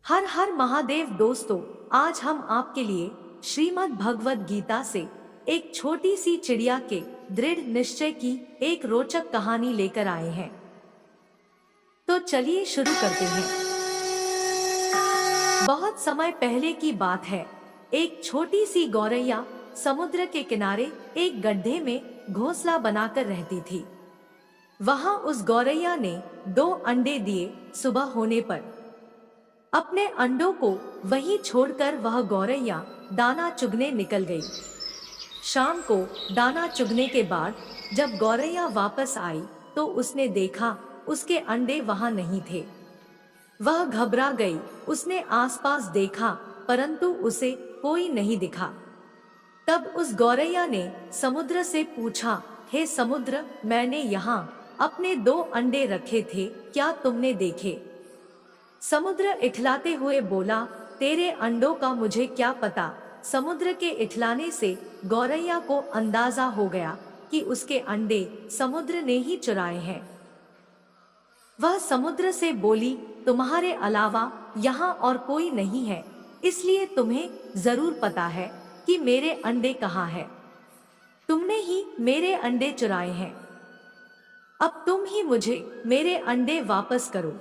हर हर महादेव दोस्तों, आज हम आपके लिए श्रीमद् भगवद गीता से एक छोटी सी चिड़िया के दृढ़ निश्चय की एक रोचक कहानी लेकर आए हैं। तो चलिए शुरू करते हैं। बहुत समय पहले की बात है। एक छोटी सी गौरैया समुद्र के किनारे एक गड्ढे में घोंसला बनाकर रहती थी। वहां उस गौरैया ने 2 अंडे दिए। सुबह होने पर अपने अंडों को वहीं छोड़कर वह गौरैया दाना चुगने निकल गई। शाम को दाना चुगने के बाद जब गौरैया वापस आई तो उसने देखा उसके अंडे वहां नहीं थे। वह घबरा गई। उसने आसपास देखा परंतु उसे कोई नहीं दिखा। तब उस गौरैया ने समुद्र से पूछा, हे समुद्र, मैंने यहाँ अपने 2 अंडे रखे थे, क्या तुमने देखे? समुद्र इठलाते हुए बोला, तेरे अंडों का मुझे क्या पता। समुद्र के इठलाने से गौरैया को अंदाजा हो गया कि उसके अंडे समुद्र ने ही चुराए हैं। वह समुद्र से बोली, तुम्हारे अलावा यहाँ और कोई नहीं है, इसलिए तुम्हें जरूर पता है कि मेरे अंडे कहाँ हैं। तुमने ही मेरे अंडे चुराए हैं। अब तुम ही मुझे मेरे अंडे वापस करो।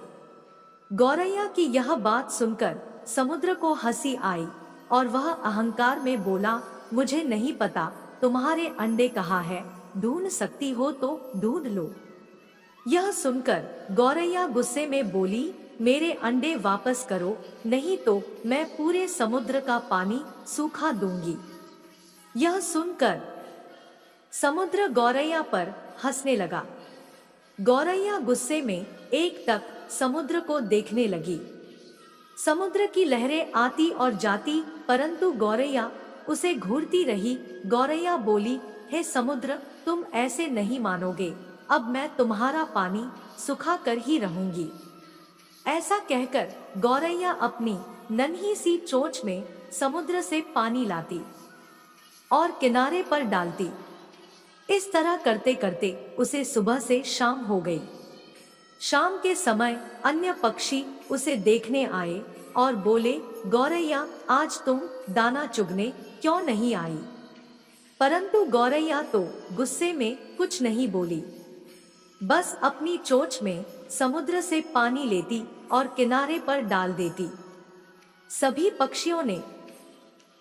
गौरैया की यह बात सुनकर समुद्र को हंसी आई और वह अहंकार में बोला, मुझे नहीं पता तुम्हारे अंडे कहाँ हैं, ढूंढ सकती हो तो ढूंढ लो। यह सुनकर गौरैया गुस्से में बोली, मेरे अंडे वापस करो, नहीं तो मैं पूरे समुद्र का पानी सूखा दूंगी। यह सुनकर समुद्र गौरैया पर हंसने लगा। गौरैया गुस्से में एकटक समुद्र को देखने लगी। समुद्र की लहरें आती और जाती परंतु गौरैया उसे घूरती रही। गौरैया बोली, हे समुद्र, तुम ऐसे नहीं मानोगे, अब मैं तुम्हारा पानी सुखा कर ही रहूंगी। ऐसा कहकर गौरैया अपनी नन्ही सी चोंच में समुद्र से पानी लाती और किनारे पर डालती। इस तरह करते करते उसे सुबह से शाम हो गई। शाम के समय अन्य पक्षी उसे देखने आए और बोले, गौरैया, आज तुम दाना चुगने क्यों नहीं आई? परंतु गौरैया तो गुस्से में कुछ नहीं बोली, बस अपनी चोंच में समुद्र से पानी लेती और किनारे पर डाल देती। सभी पक्षियों ने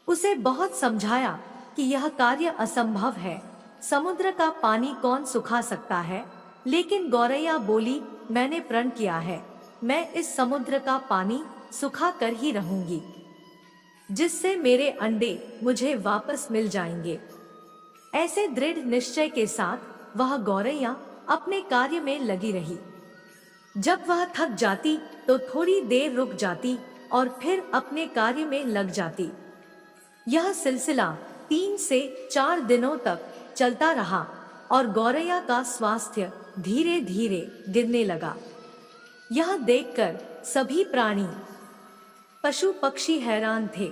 उसे बहुत समझाया कि यह कार्य असंभव है, समुद्र का पानी कौन सुखा सकता है, लेकिन गौरैया बोली, मैंने प्रण किया है, मैं इस समुद्र का पानी सुखा कर ही रहूंगी, जिससे मेरे अंडे मुझे वापस मिल जाएंगे। ऐसे दृढ़ निश्चय के साथ वह गौरैया अपने कार्य में लगी रही। जब वह थक जाती तो थोड़ी देर रुक जाती और फिर अपने कार्य में लग जाती। यह सिलसिला 3 से 4 दिनों तक चलता रहा और गौरैया का स्वास्थ्य धीरे धीरे गिरने लगा। यह देखकर सभी प्राणी पशु पक्षी हैरान थे।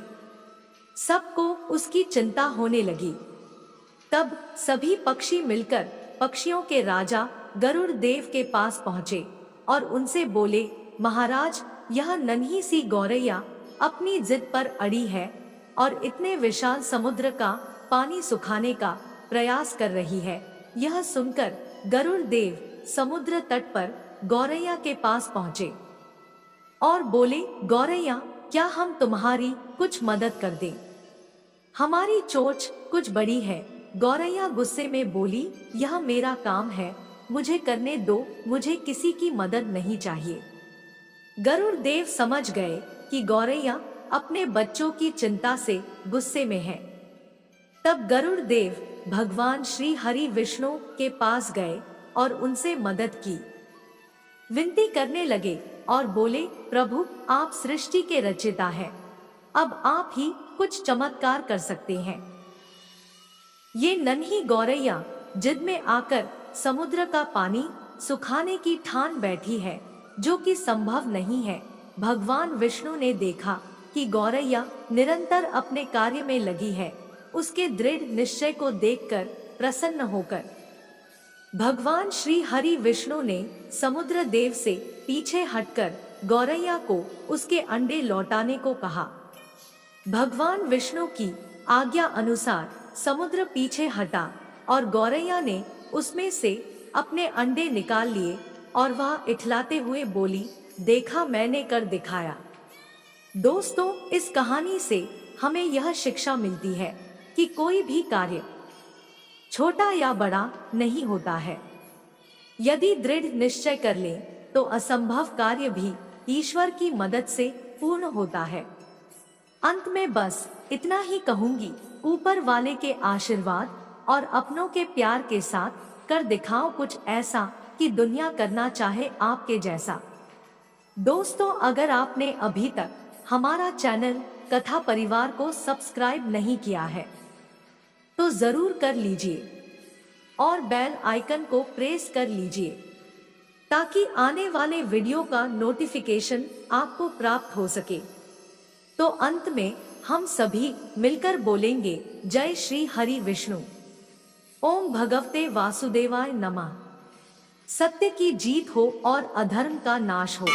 सबको उसकी चिंता होने लगी। तब सभी पक्षी मिलकर पक्षियों के राजा गरुड़ देव के पास पहुंचे और उनसे बोले, महाराज, यह नन्ही सी गौरैया अपनी जिद पर अड़ी है और इतने विशाल समुद्र का पानी सुखाने का प्रयास कर रही है। यह सुनकर गरुड़ देव समुद्र तट पर गौरैया के पास पहुंचे और बोले, गौरैया, क्या हम तुम्हारी कुछ मदद कर दें? हमारी चोंच कुछ बड़ी है। गौरैया गुस्से में बोली, यह मेरा काम है, मुझे करने दो, मुझे किसी की मदद नहीं चाहिए। गरुड़ देव समझ गए कि गौरैया अपने बच्चों की चिंता से गुस्से में है। तब गरुड़ देव भगवान श्री हरि विष्णु के पास गए और उनसे मदद की विनती करने लगे और बोले, प्रभु, आप सृष्टि के रचयिता हैं, अब आप ही कुछ चमत्कार कर सकते हैं। ये नन्ही गौरैया जिद में आकर समुद्र का पानी सुखाने की ठान बैठी है, जो कि संभव नहीं है। भगवान विष्णु ने देखा कि गौरैया निरंतर अपने कार्य में लगी है। उसके दृढ़ निश्चय को देखकर प्रसन्न होकर भगवान श्री हरि विष्णु ने समुद्र देव से पीछे हटकर गौरैया को उसके अंडे लौटाने को कहा। भगवान विष्णु की आज्ञा अनुसार समुद्र पीछे हटा और गौरैया ने उसमें से अपने अंडे निकाल लिए और वह इठलाते हुए बोली, देखा मैंने कर दिखाया। दोस्तों, इस कहानी से हमें यह शिक्षा मिलती है कि कोई भी कार्य छोटा या बड़ा नहीं होता है। यदि दृढ़ निश्चय कर ले तो असंभव कार्य भी ईश्वर की मदद से पूर्ण होता है। अंत में बस इतना ही कहूंगी, ऊपर वाले के आशीर्वाद और अपनों के प्यार के साथ कर दिखाओ कुछ ऐसा कि दुनिया करना चाहे आपके जैसा। दोस्तों, अगर आपने अभी तक हमारा चैनल कथा परिवार को सब्सक्राइब नहीं किया है तो जरूर कर लीजिए और बेल आइकन को प्रेस कर लीजिए ताकि आने वाले वीडियो का नोटिफिकेशन आपको प्राप्त हो सके। तो अंत में हम सभी मिलकर बोलेंगे, जय श्री हरि विष्णु। ओम भगवते वासुदेवाय नमः। सत्य की जीत हो और अधर्म का नाश हो।